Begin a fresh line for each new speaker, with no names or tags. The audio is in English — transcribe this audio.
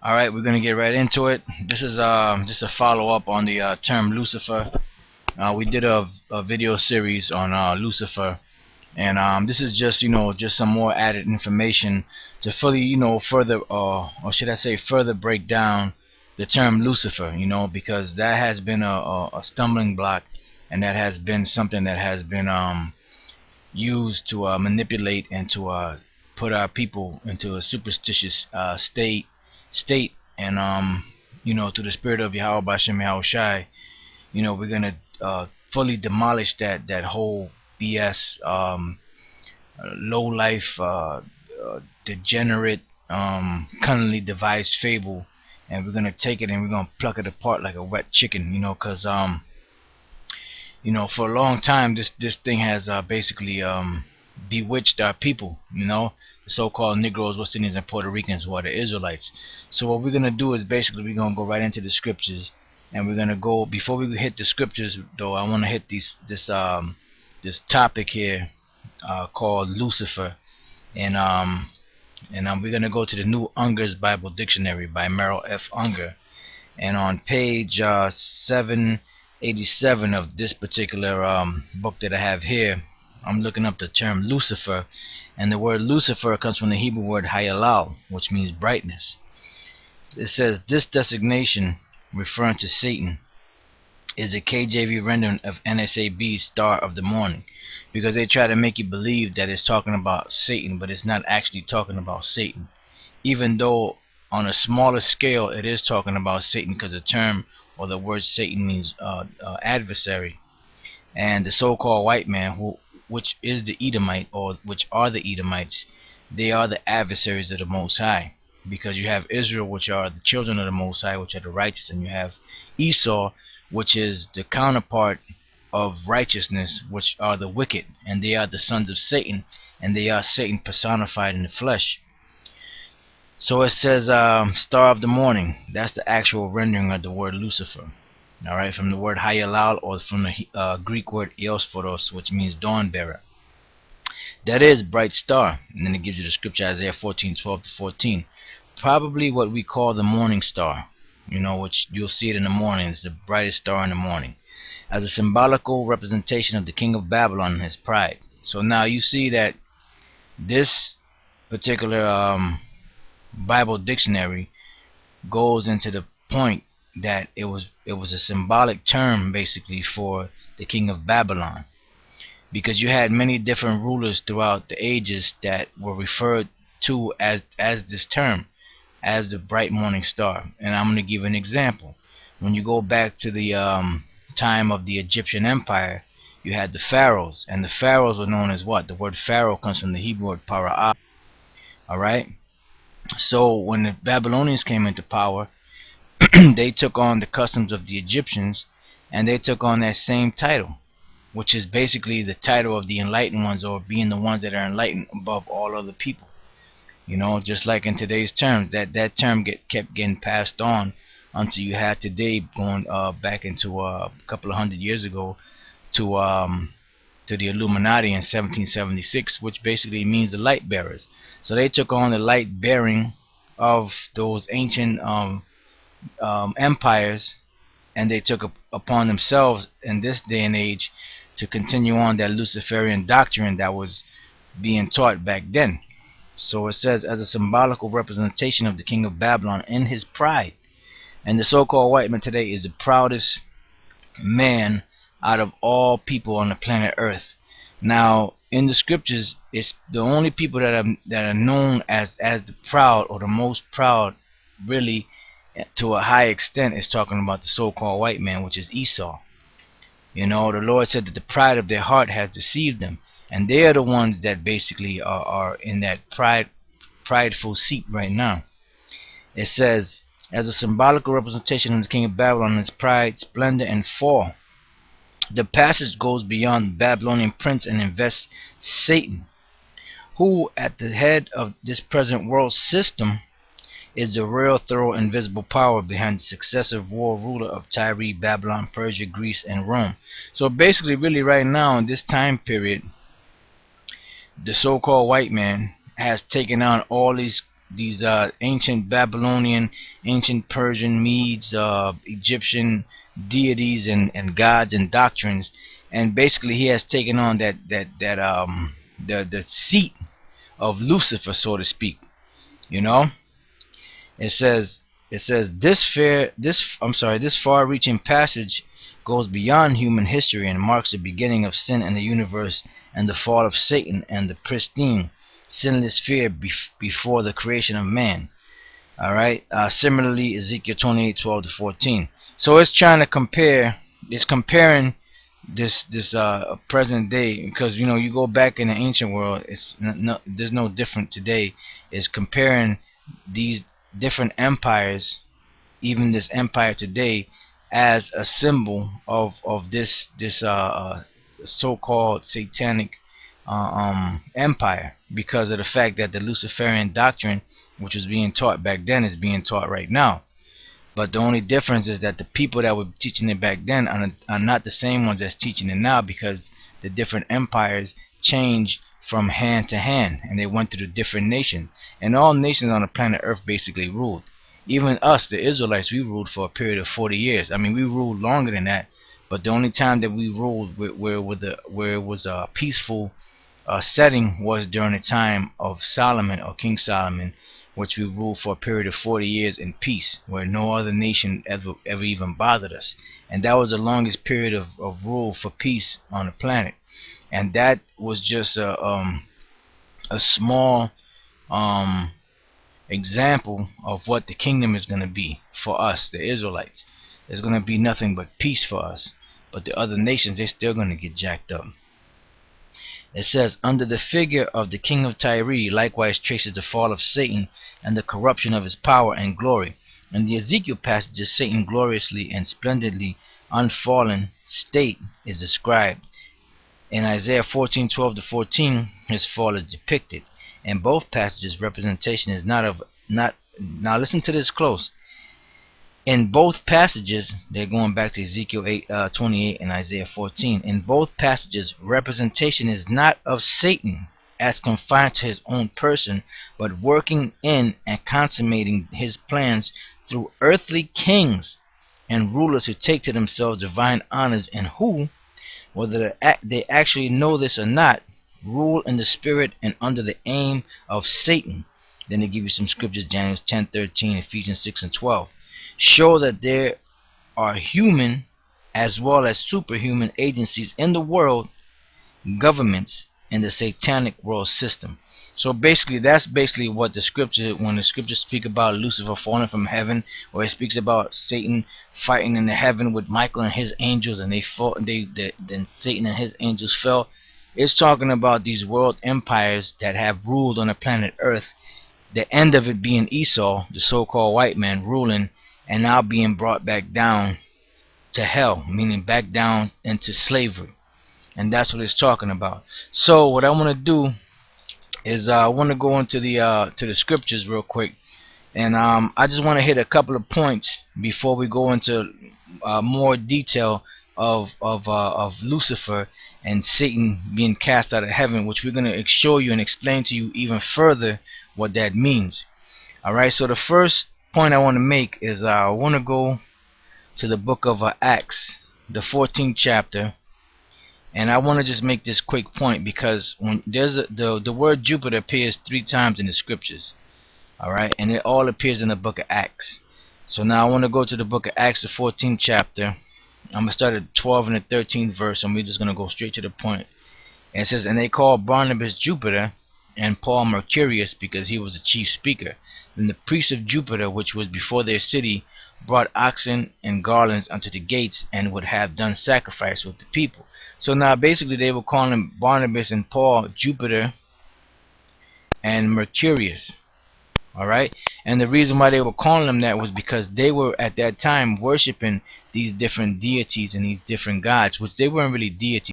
All right, we're gonna get right into it. This is just a follow up on the term Lucifer. We did a video series on Lucifer, and this is just just some more added information to fully further or should I say further break down the term Lucifer. Because that has been a stumbling block, and that has been something that has been used to manipulate and to put our people into a superstitious state, and through the spirit of Yahweh Bashem Yahushai, we're gonna fully demolish that whole BS, low life, degenerate, cunningly devised fable, and we're gonna take it and we're gonna pluck it apart like a wet chicken, because for a long time this thing has basically bewitched our people, the so-called Negroes, West Indians, and Puerto Ricans, who are the Israelites. So what we're gonna do is basically we're gonna go right into the scriptures, and we're gonna go, before we hit the scriptures though, I want to hit this topic here called Lucifer, and we're gonna go to the New Unger's Bible Dictionary by Merrill F. Unger, and on page 787 of this particular book that I have here, I'm looking up the term Lucifer, and the word Lucifer comes from the Hebrew word Hayalal, which means brightness. It says this designation, referring to Satan, is a KJV rendering of NSAB's Star of the Morning, because they try to make you believe that it's talking about Satan, but it's not actually talking about Satan, even though on a smaller scale it is talking about Satan, because the term or the word Satan means adversary. And the so-called white man, which is the Edomite, or which are the Edomites, they are the adversaries of the Most High, because you have Israel, which are the children of the Most High, which are the righteous, and you have Esau, which is the counterpart of righteousness, which are the wicked, and they are the sons of Satan, and they are Satan personified in the flesh. So it says Star of the Morning. That's the actual rendering of the word Lucifer. Alright, from the word Hayalal, or from the Greek word Eosphoros, which means dawn bearer. That is bright star. And then it gives you the scripture Isaiah 14:12-14. Probably what we call the morning star, which you'll see it in the morning. It's the brightest star in the morning, as a symbolical representation of the king of Babylon and his pride. So now you see that this particular Bible dictionary goes into the point that it was a symbolic term basically for the king of Babylon, because you had many different rulers throughout the ages that were referred to as this term, as the bright morning star. And I'm going to give an example. When you go back to the time of the Egyptian Empire, you had the pharaohs, and the pharaohs were known as what? The word pharaoh comes from the Hebrew word para'ah. Alright, so when the Babylonians came into power, they took on the customs of the Egyptians, and they took on that same title, which is basically the title of the enlightened ones, or being the ones that are enlightened above all other people. Just like in today's term, that term kept getting passed on until you had today, going back into a couple of hundred years ago, to the Illuminati in 1776, which basically means the light bearers. So they took on the light bearing of those ancient empires, and they took upon themselves in this day and age to continue on that Luciferian doctrine that was being taught back then. So it says, as a symbolical representation of the king of Babylon in his pride. And the so-called white man today is the proudest man out of all people on the planet Earth. Now, in the scriptures, it's the only people that are known as the proud, or the most proud, really, to a high extent, is talking about the so-called white man, which is Esau. The Lord said that the pride of their heart has deceived them, and they are the ones that basically are in that prideful seat right now. It says, as a symbolical representation of the king of Babylon, its pride, splendor, and fall. The passage goes beyond the Babylonian prince and invests Satan, who at the head of this present world system is the real, thorough, invisible power behind the successive world ruler of Tyre, Babylon, Persia, Greece, and Rome. So basically, really right now in this time period, the so-called white man has taken on all these these ancient Babylonian, ancient Persian, Medes, Egyptian deities and gods and doctrines, and basically he has taken on the seat of Lucifer, so to speak. You know, it says this far-reaching passage goes beyond human history and marks the beginning of sin in the universe and the fall of Satan and the pristine, sinless sphere before the creation of man. All right. Similarly, Ezekiel 28:12 to 14. So it's trying to compare. It's comparing this present day, because you go back in the ancient world. There's no different today. It's comparing these different empires, even this empire today, as a symbol of this so-called satanic empire, because of the fact that the Luciferian doctrine, which was being taught back then, is being taught right now. But the only difference is that the people that were teaching it back then are not the same ones that's teaching it now, because the different empires changed from hand to hand, and they went through the different nations. And all nations on the planet Earth basically ruled. Even us, the Israelites, we ruled for a period of 40 years. I mean, we ruled longer than that, but the only time that we ruled where it was a peaceful setting was during the time of Solomon, or King Solomon, which we ruled for a period of 40 years in peace, where no other nation ever even bothered us. And that was the longest period of rule for peace on the planet. And that was just a small example of what the kingdom is going to be for us, the Israelites. There's going to be nothing but peace for us. But the other nations, they're still going to get jacked up. It says, under the figure of the king of Tyre likewise traces the fall of Satan and the corruption of his power and glory. In the Ezekiel passages, Satan gloriously and splendidly unfallen state is described. In Isaiah 14:12 to 14, his fall is depicted. In both passages, representation is not now listen to this close. In both passages, they're going back to Ezekiel 28 and Isaiah 14. In both passages, representation is not of Satan as confined to his own person, but working in and consummating his plans through earthly kings and rulers who take to themselves divine honors, and who, whether they actually know this or not, rule in the spirit and under the aim of Satan. Then they give you some scriptures: James 10:13, Ephesians 6:12. Show that there are human as well as superhuman agencies in the world, governments in the satanic world system. So basically, that's basically what the scripture, when the scriptures speak about Lucifer falling from heaven, or it speaks about Satan fighting in the heaven with Michael and his angels, and they fought, then Satan and his angels fell. It's talking about these world empires that have ruled on the planet Earth. The end of it being Esau, the so-called white man, ruling, and now being brought back down to hell, meaning back down into slavery. And that's what it's talking about. So what I want to do is I want to go into the scriptures real quick, and I just want to hit a couple of points before we go into more detail of Lucifer and Satan being cast out of heaven, which we're going to show you and explain to you even further what that means. Alright, so the first point I want to make is I want to go to the book of Acts, the 14th chapter, and I want to just make this quick point, because when there's the word Jupiter appears 3 times in the scriptures. Alright, and it all appears in the book of Acts. So now I want to go to the book of Acts, the 14th chapter. I'm going to start at 12 and the 13th verse, and we're just going to go straight to the point. And it says, and they called Barnabas Jupiter, and Paul Mercurius, because he was the chief speaker. Then the priests of Jupiter, which was before their city, brought oxen and garlands unto the gates, and would have done sacrifice with the people. So now basically they were calling Barnabas and Paul Jupiter and Mercurius. Alright, and the reason why they were calling them that was because they were at that time worshiping these different deities and these different gods, which they weren't really deities.